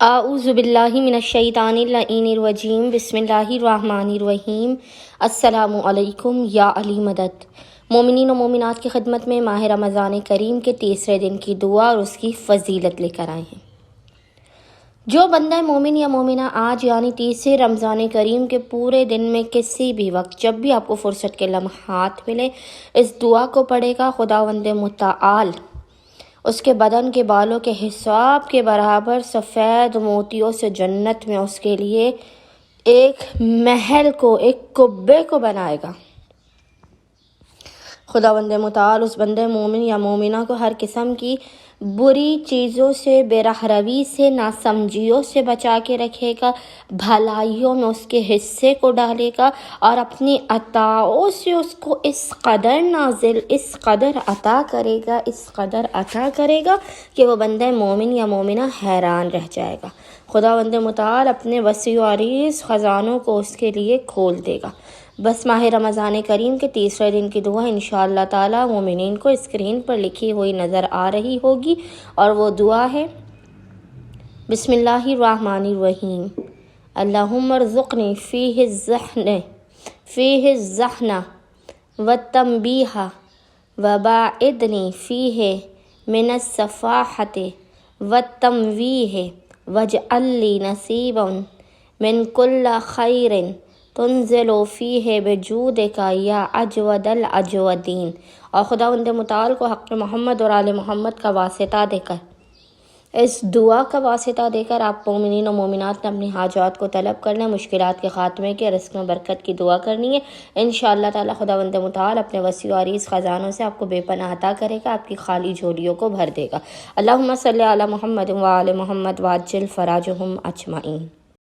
اعوذ باللہ من الشیطان اللعین الرجیم بسم اللہ الرحمن الرحیم۔ السلام علیکم یا علی مدد۔ مومنین و مومنات کی خدمت میں ماہ رمضان کریم کے تیسرے دن کی دعا اور اس کی فضیلت لے کر آئے ہیں۔ جو بندہ مومن یا مومنہ آج یعنی تیسرے رمضان کریم کے پورے دن میں کسی بھی وقت جب بھی آپ کو فرصت کے لمحات ملے اس دعا کو پڑھے گا، خداوند متعال اس کے بدن کے بالوں کے حساب کے برابر سفید موتیوں سے جنت میں اس کے لیے ایک محل کو، ایک قبے کو بنائے گا۔ خداوند متعال اس بندے مومن یا مومنہ کو ہر قسم کی بری چیزوں سے، بے راہ روی سے، ناسمجھیوں سے بچا کے رکھے گا، بھلائیوں میں اس کے حصے کو ڈالے گا اور اپنی عطاؤں سے اس کو اس قدر نازل، اس قدر عطا کرے گا، اس قدر عطا کرے گا کہ وہ بندہ مومن یا مومنہ حیران رہ جائے گا۔ خداوند متعال اپنے وسیع و عریض خزانوں کو اس کے لیے کھول دے گا۔ بس ماہ رمضان کریم کے تیسرے دن کی دعا انشاءاللہ تعالی مومنین کو اسکرین پر لکھی ہوئی نظر آ رہی ہوگی، اور وہ دعا ہے بسم اللہ الرحمن الرحیم۔ اللہم ارزقنی فیہ الذہن والتنبیہ وباعدنی فیہ من السفاہۃ والتمویہ واجعل لی نصیبا من کل خیر تنزل فیہ بجودک یا اجود الاجودین۔ اور خداوند متعال کو حق محمد اور آل محمد کا واسطہ دے کر، اس دعا کا واسطہ دے کر آپ مومنین و مومنات نے اپنی حاجات کو طلب کرنا، مشکلات کے خاتمے کے، رزق میں برکت کی دعا کرنی ہے۔ انشاءاللہ تعالی خداوند متعال اپنے وسیع و عریض خزانوں سے آپ کو بے پناہ عطا کرے گا، آپ کی خالی جھولیوں کو بھر دے گا۔ اللہم صلی علی محمد و آل محمد وعجل فراجہم اجمعین۔